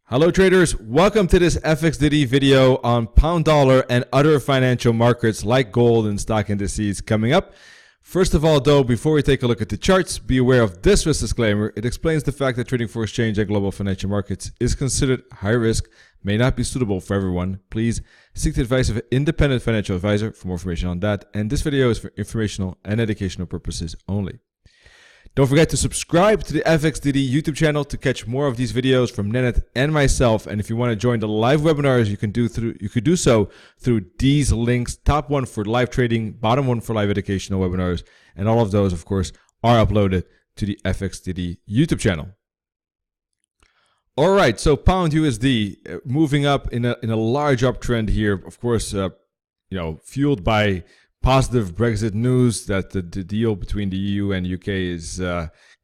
Hello traders, welcome to this FXDD video on pound dollar and other financial markets like gold and stock indices coming up. First of all though, before we take a look at the charts, be aware of this risk disclaimer. It explains the fact that trading for exchange and global financial markets is considered high risk, may not be suitable for everyone. Please seek the advice of an independent financial advisor for more information on that. And this video is for informational and educational purposes only. Don't forget to subscribe to the FXDD YouTube channel to catch more of these videos from Nennet and myself. And if you want to join the live webinars, you could do so through these links. Top one for live trading, bottom one for live educational webinars, and all of those, of course, are uploaded to the FXDD YouTube channel. All right, so pound USD moving up in a large uptrend here. Of course, fueled by positive Brexit news that the deal between the EU and UK is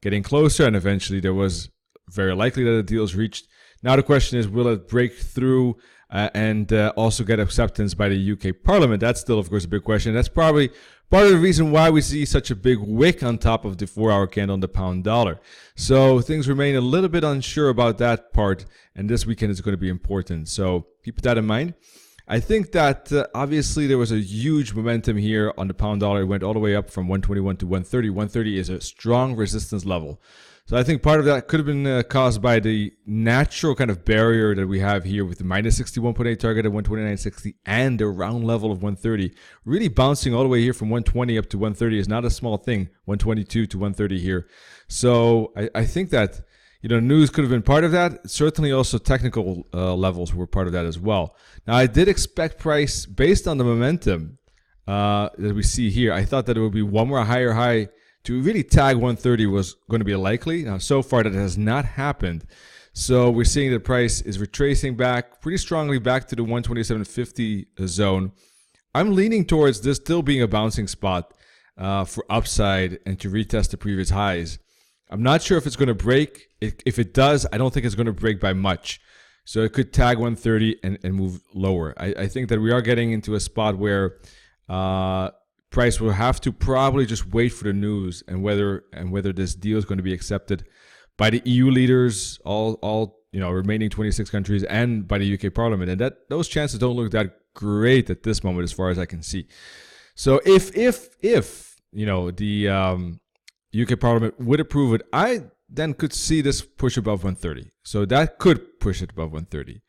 getting closer, and eventually there was very likely that a deal is reached. Now the question is, will it break through and also get acceptance by the UK Parliament? That's still, of course, a big question. That's probably part of the reason why we see such a big wick on top of the 4-hour candle on the pound dollar. So things remain a little bit unsure about that part, and this weekend is going to be important. So keep that in mind. I think that obviously there was a huge momentum here on the pound dollar. It went all the way up from 121 to 130. 130 is a strong resistance level. So I think part of that could have been caused by the natural kind of barrier that we have here with the minus 61.8 target at 129.60 and the round level of 130. Really bouncing all the way here from 120 up to 130 is not a small thing. 122 to 130 here. So I think that news could have been part of that. Certainly also technical levels were part of that as well. Now, I did expect price, based on the momentum that we see here, I thought that it would be one more higher high to really tag 130 was going to be likely. Now, so far that has not happened. So we're seeing the price is retracing back pretty strongly back to the 127.50 zone. I'm leaning towards this still being a bouncing spot for upside and to retest the previous highs. I'm not sure if it's going to break. If it does, I don't think it's going to break by much. So it could tag 130 and move lower. I think that we are getting into a spot where price will have to probably just wait for the news and whether this deal is going to be accepted by the EU leaders, all remaining 26 countries, and by the UK Parliament. And those chances don't look that great at this moment, as far as I can see. So if the UK Parliament would approve it, I then could see this push above 130. So that could push it above 130.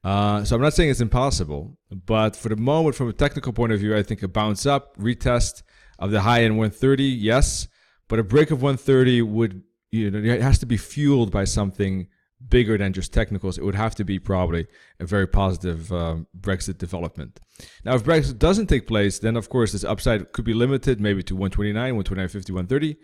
So I'm not saying it's impossible, but for the moment, from a technical point of view, I think a bounce up, retest of the high end 130, yes, but a break of 130 would, it has to be fueled by something bigger than just technicals. It would have to be probably a very positive Brexit development. Now, if Brexit doesn't take place, then of course this upside could be limited maybe to 129, 129.50, 130.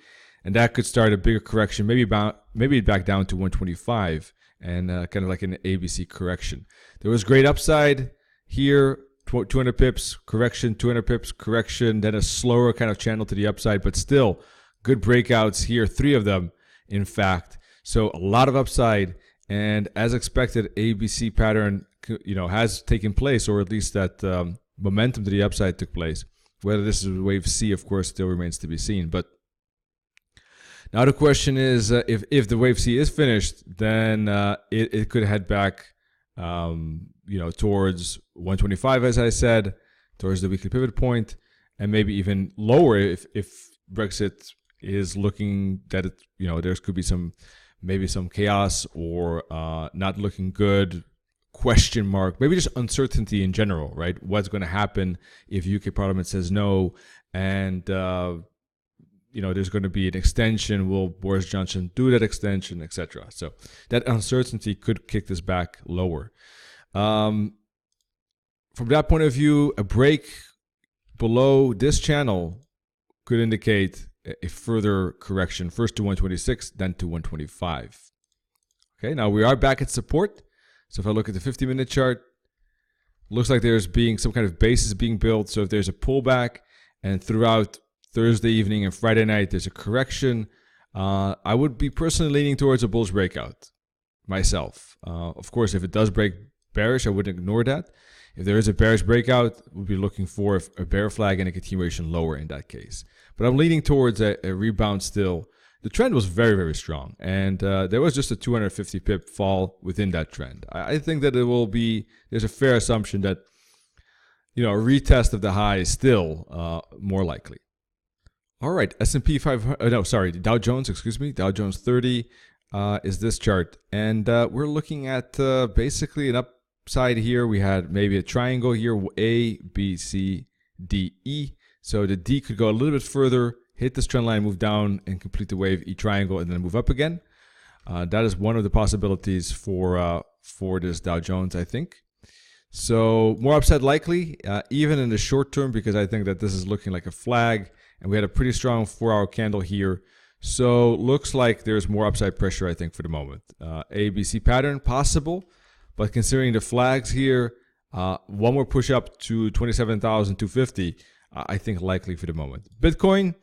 And that could start a bigger correction, maybe back down to 125, and kind of like an ABC correction. There was great upside here, 200 pips, correction, 200 pips, correction, then a slower kind of channel to the upside, but still good breakouts here, 3 of them, in fact. So a lot of upside, and as expected, ABC pattern, has taken place, or at least that momentum to the upside took place. Whether this is wave C, of course, still remains to be seen, but now the question is, if the wave C is finished, then it could head back, towards 125, as I said, towards the weekly pivot point, and maybe even lower if Brexit is looking that there could be maybe some chaos or not looking good, question mark, maybe just uncertainty in general, right? What's going to happen if UK Parliament says no, and there's going to be an extension. Will Boris Johnson do that extension, etc.? So that uncertainty could kick this back lower. From that point of view, a break below this channel could indicate a further correction, first to 126, then to 125. Okay, now we are back at support. So if I look at the 50-minute chart, looks like there's being some kind of basis being built. So if there's a pullback and throughout Thursday evening and Friday night there's a correction, I would be personally leaning towards a bullish breakout myself. Of course, if it does break bearish, I wouldn't ignore that. If there is a bearish breakout, we'll be looking for a bear flag and a continuation lower in that case. But I'm leaning towards a rebound still, the trend was very, very strong. And there was just a 250 pip fall within that trend. I think that there's a fair assumption that, a retest of the high is still more likely. All right, S&P 500, Dow Jones, Dow Jones 30 is this chart. And we're looking at basically an upside here. We had maybe a triangle here, A, B, C, D, E. So the D could go a little bit further, hit this trend line, move down, and complete the wave E triangle, and then move up again. That is one of the possibilities for this Dow Jones, I think. So more upside likely, even in the short term, because I think that this is looking like a flag, and we had a pretty strong 4-hour candle here. So looks like there's more upside pressure, I think, for the moment. ABC pattern possible, but considering the flags here, one more push up to 27,250, I think likely for the moment. Bitcoin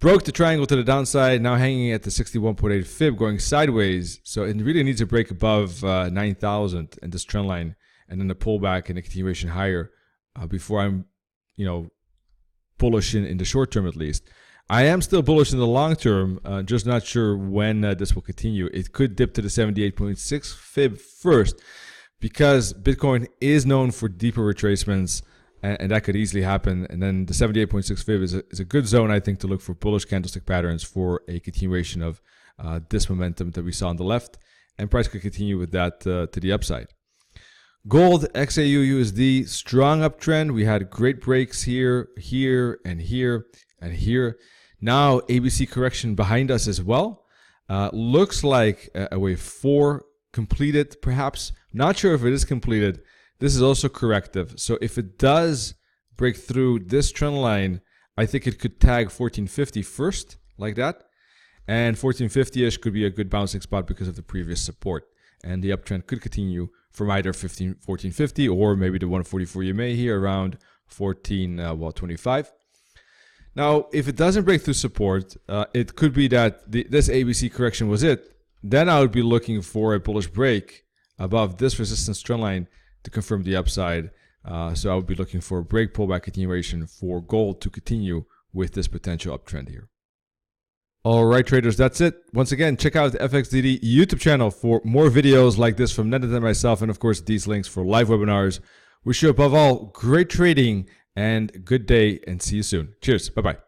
broke the triangle to the downside, now hanging at the 61.8 fib, going sideways. So it really needs to break above 9,000 in this trend line, and then a pullback and a continuation higher before I'm, bullish in the short term at least. I am still bullish in the long term, just not sure when this will continue. It could dip to the 78.6 fib first, because Bitcoin is known for deeper retracements, and that could easily happen. And then the 78.6 fib is a good zone, I think, to look for bullish candlestick patterns for a continuation of this momentum that we saw on the left, and price could continue with that to the upside. Gold, XAU USD, strong uptrend. We had great breaks here, here, and here, and here. Now ABC correction behind us as well. Looks like a wave 4 completed, perhaps. Not sure if it is completed. This is also corrective. So if it does break through this trend line, I think it could tag 1450 first, like that. And 1450-ish could be a good bouncing spot because of the previous support. And the uptrend could continue from either 1450 or maybe the 144 EMA here around 25. Now, if it doesn't break through support, it could be that this ABC correction was it. Then I would be looking for a bullish break above this resistance trend line to confirm the upside. So I would be looking for a break pullback continuation for gold to continue with this potential uptrend here. All right, traders, that's it. Once again, check out the FXDD YouTube channel for more videos like this from Ned and myself, and of course these links for live webinars. Wish you above all great trading and good day, and see you soon. Cheers. Bye-bye.